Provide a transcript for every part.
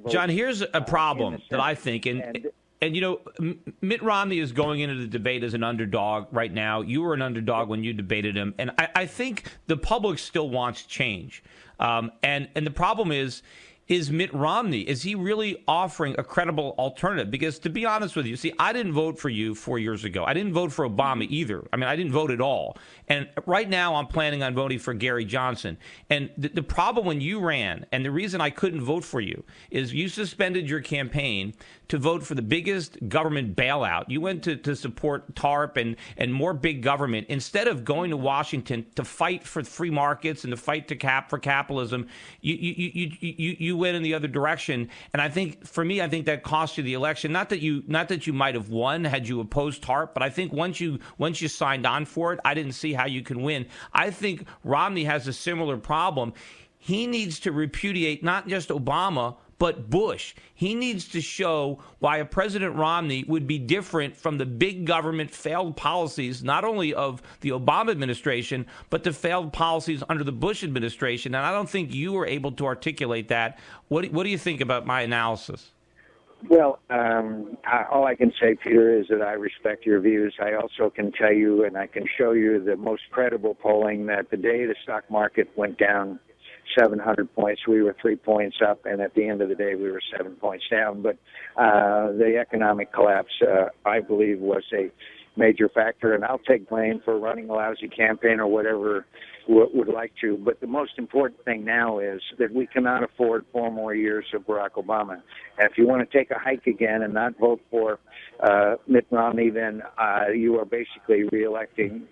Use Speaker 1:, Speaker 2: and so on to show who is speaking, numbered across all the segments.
Speaker 1: John, here's a problem that I think, and you know, Mitt Romney is going into the debate as an underdog right now. You were an underdog when you debated him, and I think the public still wants change. And the problem is Mitt Romney, is he really offering a credible alternative? Because to be honest with you, see, I didn't vote for you 4 years ago. I didn't vote for Obama either. I mean, I didn't vote at all. And right now I'm planning on voting for Gary Johnson. And the problem when you ran, and the reason I couldn't vote for you, is you suspended your campaign to vote for the biggest government bailout. You went to support TARP and more big government instead of going to Washington to fight for free markets and to fight for capitalism. You went in the other direction, and I think for me, I think that cost you the election. Not that you might have won had you opposed TARP, but I think once you signed on for it, I didn't see how you can win. I think Romney has a similar problem. He needs to repudiate not just Obama, but Bush. He needs to show why a President Romney would be different from the big government failed policies, not only of the Obama administration, but the failed policies under the Bush administration. And I don't think you were able to articulate that. What do you think about my analysis?
Speaker 2: Well, all I can say, Peter, is that I respect your views. I also can tell you, and I can show you the most credible polling, that the day the stock market went down 700 points, we were 3 points up, and at the end of the day, we were 7 points down. But the economic collapse, I believe, was a major factor, and I'll take blame for running a lousy campaign or whatever would like to. But the most important thing now is that we cannot afford 4 more years of Barack Obama. And if you want to take a hike again and not vote for Mitt Romney, then you are basically reelecting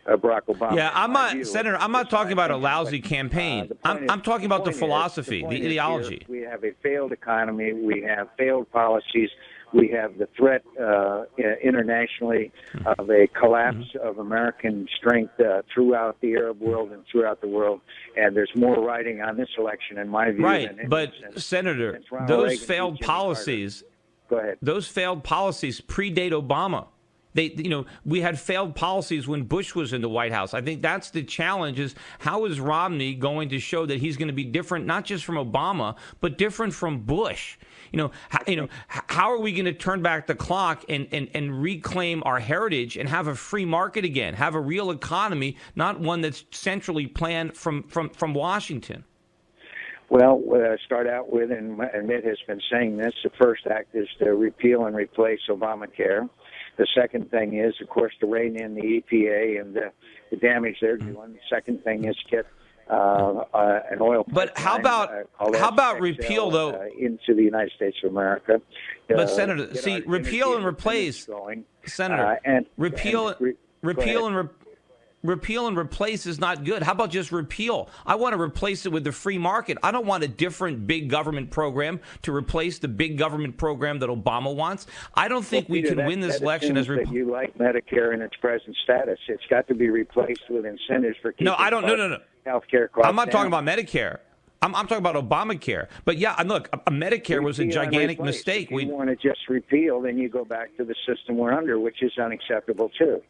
Speaker 2: Barack Obama.
Speaker 1: Yeah, I'm not, Senator. I'm not talking about a lousy campaign. I'm talking about the philosophy, the ideology.
Speaker 2: We have a failed economy. We have failed policies. We have the threat internationally of a collapse of American strength throughout the Arab world and throughout the world. And there's more riding on this election, in my view.
Speaker 1: Right, but Senator, those failed policies.
Speaker 2: Go ahead.
Speaker 1: Those failed policies predate Obama. We had failed policies when Bush was in the White House. I think that's the challenge: is how is Romney going to show that he's going to be different, not just from Obama, but different from Bush? How are we going to turn back the clock and reclaim our heritage and have a free market again, have a real economy, not one that's centrally planned from Washington?
Speaker 2: Well, start out with, and Mitt has been saying this, the first act is to repeal and replace Obamacare. The second thing is, of course, to rein in the EPA and the damage they're doing. The second thing is get an oil pipeline.
Speaker 1: But how about repeal, though?
Speaker 2: Into the United States of America.
Speaker 1: But, Senator, see, repeal and replace, Senator, repeal and replace is not good. How about just repeal? I want to replace it with the free market. I don't want a different big government program to replace the big government program that Obama wants. I don't think we can win this election as
Speaker 2: you like Medicare in its present status. It's got to be replaced with incentives for keeping health care costs
Speaker 1: I'm not talking about Medicare. I'm talking about Obamacare. But yeah, look, Medicare was a gigantic mistake.
Speaker 2: If you want to just repeal, then you go back to the system we're under, which is unacceptable too.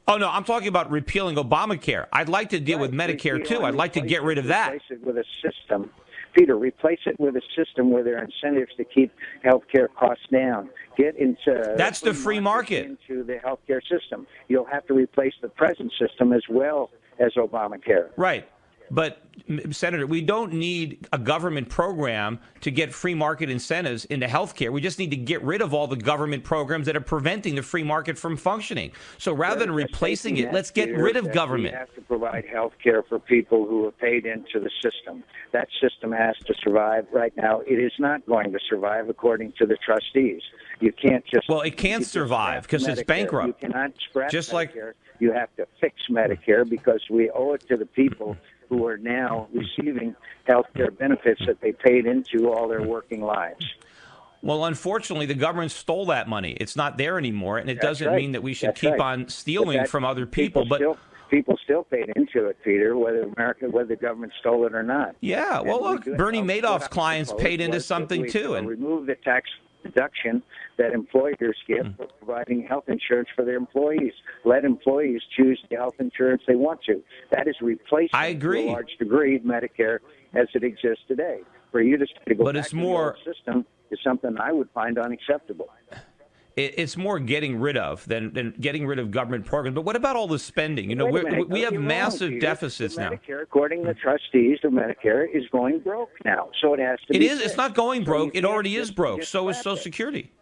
Speaker 1: Oh, no, I'm talking about repealing Obamacare. I'd like to deal with Medicare, too. I'd like to get rid of that.
Speaker 2: Replace it with a system. Peter, replace it with a system where there are incentives to keep health care costs down. Get into
Speaker 1: that's the free market.
Speaker 2: Into the health care system. You'll have to replace the present system as well as Obamacare.
Speaker 1: Right. But, Senator, we don't need a government program to get free market incentives into health care. We just need to get rid of all the government programs that are preventing the free market from functioning. So rather than replacing it, let's get rid of government.
Speaker 2: We have to provide health care for people who are paid into the system. That system has to survive. Right now, it is not going to survive according to the trustees. You can't just...
Speaker 1: Well, it can't survive because it's bankrupt.
Speaker 2: You cannot scrap
Speaker 1: just
Speaker 2: Medicare. You have to fix Medicare because we owe it to the people who are now receiving health care benefits that they paid into all their working lives.
Speaker 1: Well, unfortunately, the government stole that money. It's not there anymore, and it doesn't mean that we should keep on stealing from other people.
Speaker 2: People still paid into it, Peter, whether the government stole it or not.
Speaker 1: Yeah, well, look, Bernie Madoff's clients paid into something, too.
Speaker 2: And remove the tax deduction that employers get for providing health insurance for their employees. Let employees choose the health insurance they want to. That is replacing,
Speaker 1: I agree,
Speaker 2: to a large degree, Medicare as it exists today. For you to say to go
Speaker 1: but
Speaker 2: back
Speaker 1: it's
Speaker 2: to
Speaker 1: more
Speaker 2: the old system is something I would find unacceptable.
Speaker 1: It's more getting rid of than getting rid of government programs. But what about all the spending? You know, we have massive deficits now.
Speaker 2: Medicare, according to the trustees of Medicare, is going broke now. So it has to be fixed.
Speaker 1: It's not going broke. It already is broke. So is
Speaker 2: Social
Speaker 1: Social Security.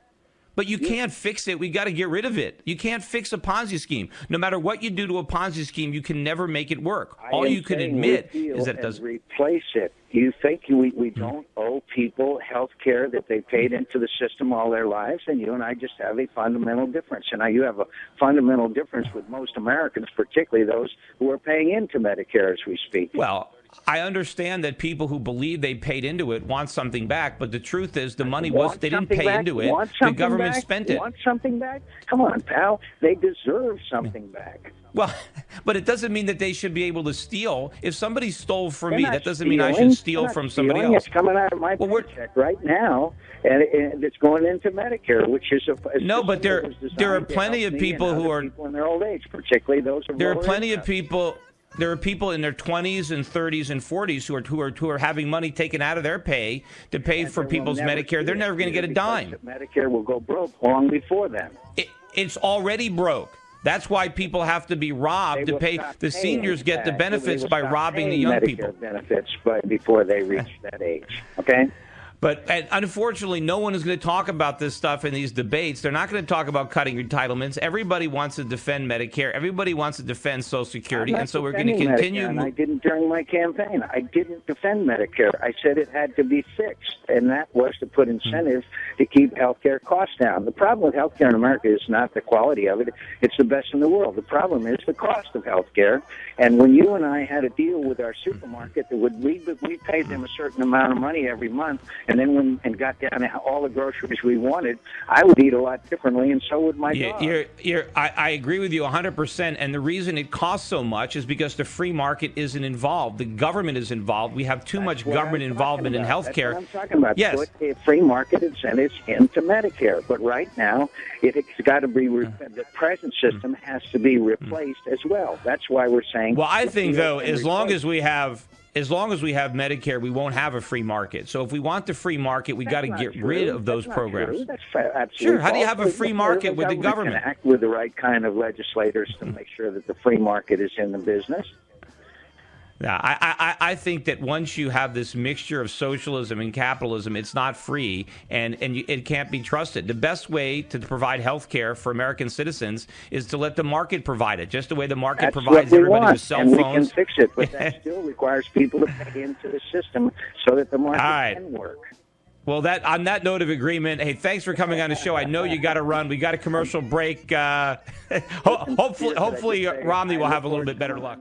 Speaker 1: But you can't fix it. We got to get rid of it. You can't fix a Ponzi scheme. No matter what you do to a Ponzi scheme, you can never make it work. All you can admit is that it doesn't
Speaker 2: replace it. You think we don't owe people health care that they paid into the system all their lives, and you and I just have a fundamental difference. And now you have a fundamental difference with most Americans, particularly those who are paying into Medicare as we speak.
Speaker 1: Well, I understand that people who believe they paid into it want something back, but the truth is the money they didn't pay into it. The government spent it.
Speaker 2: Want something back? Come on, pal. They deserve something back.
Speaker 1: Well, but it doesn't mean that they should be able to steal. If somebody stole from me, that doesn't mean I should steal from somebody else.
Speaker 2: It's coming out of my paycheck right now, and it's going into Medicare, which is
Speaker 1: no. But there are plenty of people who are
Speaker 2: in their old age, particularly those.
Speaker 1: There are plenty of people. There are people in their 20s and 30s and 40s who are having money taken out of their pay to pay for people's Medicare. They're never going to get a dime.
Speaker 2: Medicare will go broke long before then.
Speaker 1: It's already broke. That's why people have to be robbed to pay. The seniors get the benefits by robbing the young people.
Speaker 2: Benefits before they reach that age. Okay.
Speaker 1: But unfortunately, no one is going to talk about this stuff in these debates. They're not going to talk about cutting entitlements. Everybody wants to defend Medicare. Everybody wants to defend Social Security. And so we're going to continue.
Speaker 2: And I didn't during my campaign. I didn't defend Medicare. I said it had to be fixed. And that was to put incentives to keep health care costs down. The problem with health care in America is not the quality of it. It's the best in the world. The problem is the cost of health care. And when you and I had a deal with our supermarket, we paid them a certain amount of money every month. And then and got down to all the groceries we wanted, I would eat a lot differently, and so would my dog.
Speaker 1: I agree with you 100%. And the reason it costs so much is because the free market isn't involved. The government is involved. We have too much government involvement in health care.
Speaker 2: That's what I'm talking about.
Speaker 1: Yes.
Speaker 2: Put free market incentives into Medicare. But right now, it's got to be the present system has to be replaced as well. That's why we're saying.
Speaker 1: Well, I think though, as long as we have Medicare, we won't have a free market. So if we want the free market, we got to get rid of those programs.
Speaker 2: That's absolutely
Speaker 1: sure. How do you have a free market with the government?
Speaker 2: Can act with the right kind of legislators to make sure that the free market is in the business.
Speaker 1: Yeah, I think that once you have this mixture of socialism and capitalism, it's not free, and it can't be trusted. The best way to provide health care for American citizens is to let the market provide it, just the way the market provides everybody with cell phones.
Speaker 2: We can fix it, but that still requires people to pay into the system so that the market can work.
Speaker 1: Well, on that note of agreement, hey, thanks for coming on the show. I know you got to run. We got a commercial break. Hopefully, Romney will have a little bit better luck.